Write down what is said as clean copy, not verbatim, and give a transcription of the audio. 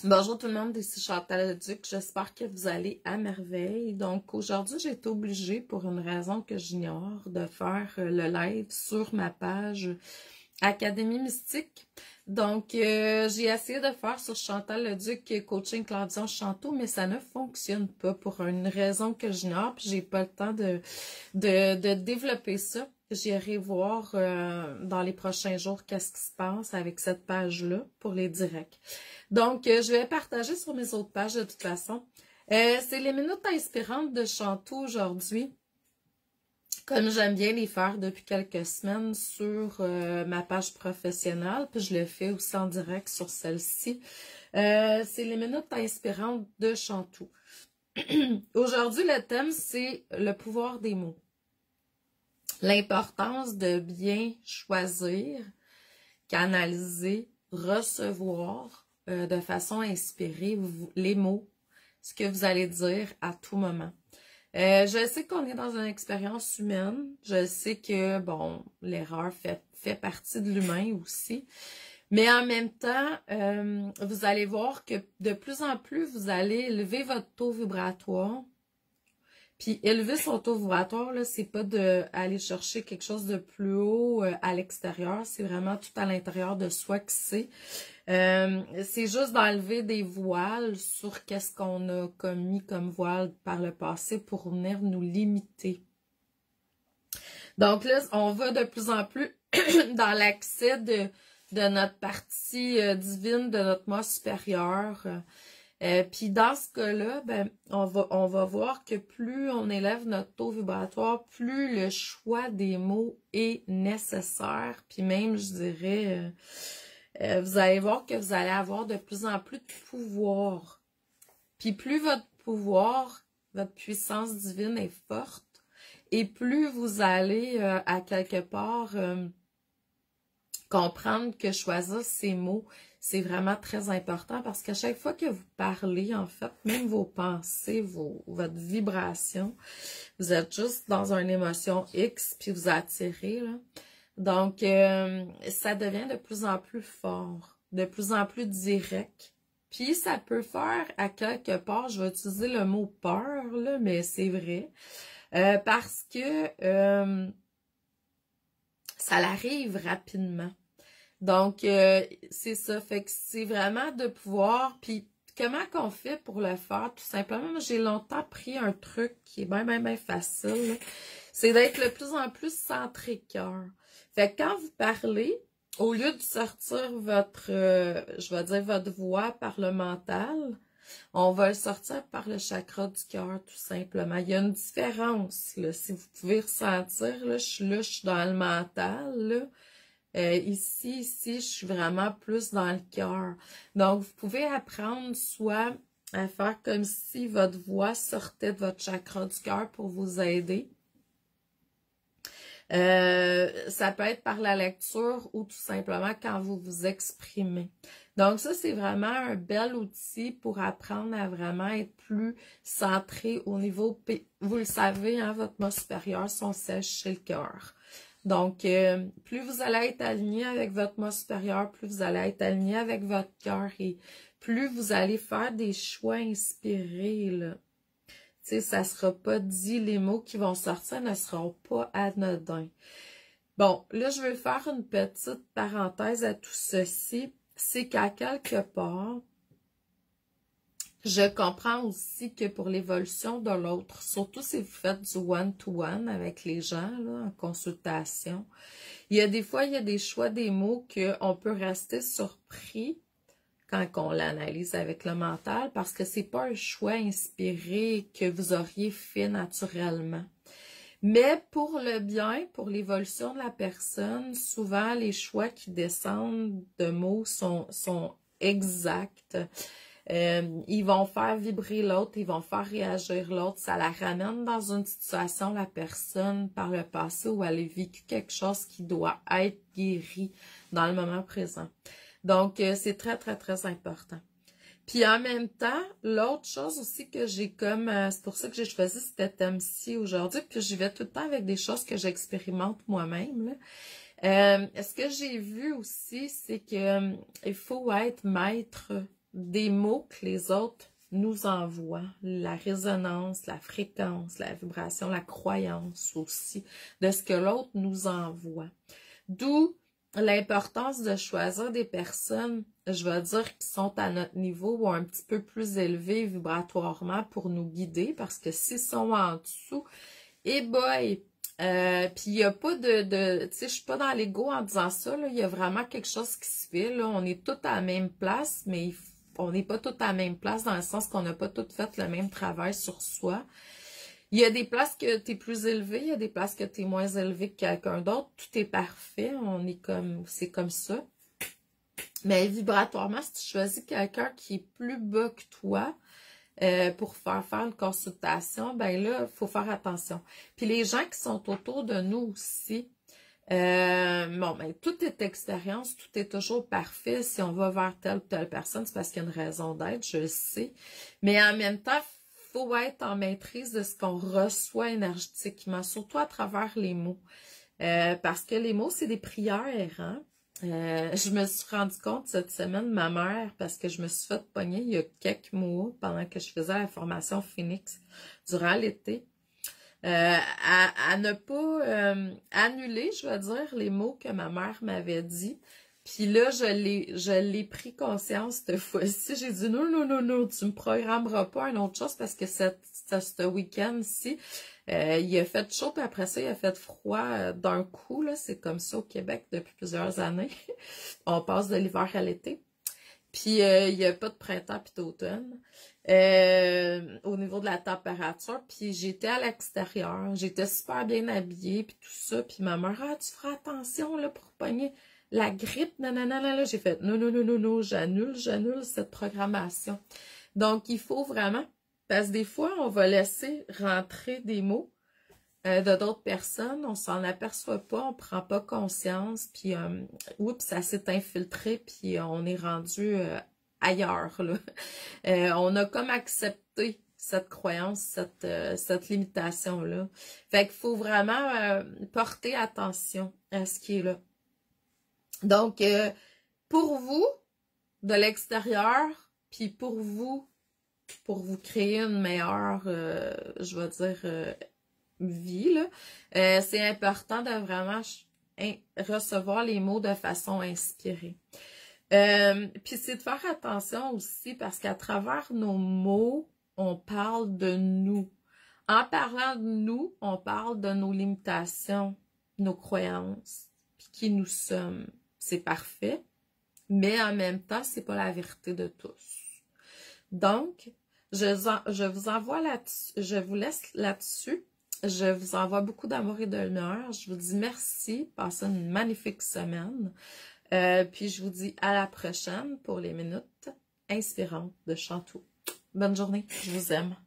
Bonjour tout le monde, ici Chantal Leduc, j'espère que vous allez à merveille. Donc aujourd'hui, j'ai été obligée, pour une raison que j'ignore, de faire le live sur ma page Académie Mystique. Donc j'ai essayé de faire sur Chantal Leduc Coaching Claudion Chanteau, mais ça ne fonctionne pas pour une raison que j'ignore, puis j'ai pas le temps de développer ça. J'irai voir dans les prochains jours qu'est-ce qui se passe avec cette page-là pour les directs. Donc, je vais partager sur mes autres pages de toute façon. C'est les minutes inspirantes de Chanteau aujourd'hui, comme j'aime bien les faire depuis quelques semaines sur ma page professionnelle, puis je le fais aussi en direct sur celle-ci. C'est les minutes inspirantes de Chanteau. Aujourd'hui, le thème, c'est le pouvoir des mots. L'importance de bien choisir, canaliser, recevoir de façon inspirée les mots, ce que vous allez dire à tout moment. Je sais qu'on est dans une expérience humaine. Je sais que, bon, l'erreur fait partie de l'humain aussi. Mais en même temps, vous allez voir que de plus en plus, vous allez élever votre taux vibratoire. Puis élever son taux vibratoire, là, c'est pas d'aller chercher quelque chose de plus haut à l'extérieur, c'est vraiment tout à l'intérieur de soi que c'est. C'est juste d'enlever des voiles sur qu'est-ce qu'on a commis comme voile par le passé pour venir nous limiter. Donc là, on va de plus en plus dans l'accès de notre partie divine, de notre moi supérieur. Puis dans ce cas-là, ben, on va voir que plus on élève notre taux vibratoire, plus le choix des mots est nécessaire. Puis même, je dirais, vous allez voir que vous allez avoir de plus en plus de pouvoir. Puis plus votre pouvoir, votre puissance divine est forte, et plus vous allez à quelque part comprendre que choisir ces mots, c'est vraiment très important parce qu'à chaque fois que vous parlez, en fait, même vos pensées, votre vibration, vous êtes juste dans une émotion X puis vous attirez, là. Donc, ça devient de plus en plus fort, de plus en plus direct. Puis, ça peut faire, à quelque part, je vais utiliser le mot peur, là, mais c'est vrai, parce que ça l'arrive rapidement. Donc, c'est ça, fait que c'est vraiment de pouvoir, puis comment qu'on fait pour le faire? Tout simplement, moi, j'ai longtemps pris un truc qui est bien facile, c'est d'être de plus en plus centré cœur. Fait que quand vous parlez, au lieu de sortir votre, je vais dire votre voix par le mental, on va le sortir par le chakra du cœur, tout simplement. Il y a une différence, là, si vous pouvez ressentir, là, je suis dans le mental, là. Ici, je suis vraiment plus dans le cœur. Donc, vous pouvez apprendre soit à faire comme si votre voix sortait de votre chakra du cœur pour vous aider. Ça peut être par la lecture ou tout simplement quand vous vous exprimez. Donc ça, c'est vraiment un bel outil pour apprendre à vraiment être plus centré au niveau... Vous le savez, hein, votre moi supérieur, son siège chez le cœur. Donc, plus vous allez être aligné avec votre moi supérieur, plus vous allez être aligné avec votre cœur et plus vous allez faire des choix inspirés, là. Tu sais, ça sera pas dit, les mots qui vont sortir ne seront pas anodins. Bon, là, je veux faire une petite parenthèse à tout ceci. C'est qu'à quelque part, je comprends aussi que pour l'évolution de l'autre, surtout si vous faites du one-to-one avec les gens, là, en consultation, il y a des choix des mots qu'on peut rester surpris quand on l'analyse avec le mental, parce que c'est pas un choix inspiré que vous auriez fait naturellement. Mais pour le bien, pour l'évolution de la personne, souvent les choix qui descendent de mots sont exacts. Ils vont faire vibrer l'autre, ils vont faire réagir l'autre. Ça la ramène dans une situation, la personne, par le passé, où elle a vécu quelque chose qui doit être guéri dans le moment présent. Donc, c'est très important. Puis en même temps, l'autre chose aussi que j'ai comme... c'est pour ça que j'ai choisi cet thème-ci aujourd'hui, puis j'y vais tout le temps avec des choses que j'expérimente moi-même, là. Ce que j'ai vu aussi, c'est que il faut être maître des mots que les autres nous envoient, la résonance, la fréquence, la vibration, la croyance aussi de ce que l'autre nous envoie. D'où l'importance de choisir des personnes, je vais dire, qui sont à notre niveau ou un petit peu plus élevés vibratoirement pour nous guider, parce que s'ils sont en dessous, eh boy! Puis il n'y a pas tu sais, je suis pas dans l'ego en disant ça, là, il y a vraiment quelque chose qui se fait, là, on est tous à la même place, mais on n'est pas tous à la même place dans le sens qu'on n'a pas tous fait le même travail sur soi. Il y a des places que tu es plus élevé, il y a des places que tu es moins élevé que quelqu'un d'autre. Tout est parfait, c'est comme ça. Mais vibratoirement, si tu choisis quelqu'un qui est plus bas que toi pour faire une consultation, ben là, il faut faire attention. Puis les gens qui sont autour de nous aussi, bon, ben tout est expérience, tout est toujours parfait. Si on va vers telle ou telle personne, c'est parce qu'il y a une raison d'être, je le sais. Mais en même temps, faut être en maîtrise de ce qu'on reçoit énergétiquement, surtout à travers les mots. Parce que les mots, c'est des prières, hein. Je me suis rendu compte cette semaine, ma mère, parce que je me suis fait pogner il y a quelques mois pendant que je faisais la formation Phoenix durant l'été, à ne pas annuler, je veux dire, les mots que ma mère m'avait dit. Puis là, je l'ai pris conscience cette fois-ci. J'ai dit non, non, non, non, tu me programmeras pas une autre chose parce que ce week-end-ci, il a fait chaud, puis après ça, il a fait froid d'un coup, là. C'est comme ça au Québec depuis plusieurs années. On passe de l'hiver à l'été. Puis il n'y a pas de printemps puis d'automne. Au niveau de la température, puis j'étais à l'extérieur, j'étais super bien habillée, puis tout ça, puis ma mère, tu feras attention là pour pogner la grippe, nanana, j'ai fait non, non, non, non, non, j'annule cette programmation. Donc, il faut vraiment, parce que des fois, on va laisser rentrer des mots de d'autres personnes, on s'en aperçoit pas, on prend pas conscience, puis oups, ça s'est infiltré, puis on est rendu ailleurs, là. On a comme accepté cette croyance, cette limitation-là. Fait qu'il faut vraiment porter attention à ce qui est là. Donc, pour vous, de l'extérieur, puis pour vous créer une meilleure, je vais dire, vie, là, c'est important de vraiment recevoir les mots de façon inspirée. Puis c'est de faire attention aussi parce qu'à travers nos mots, on parle de nous. En parlant de nous, on parle de nos limitations, nos croyances, puis qui nous sommes. C'est parfait, mais en même temps, c'est pas la vérité de tous. Donc, je vous envoie là-dessus, je vous laisse là-dessus. Je vous envoie beaucoup d'amour et de lumière. Je vous dis merci. Passez une magnifique semaine. Puis je vous dis à la prochaine pour les minutes inspirantes de Chantou. Bonne journée. Je vous aime.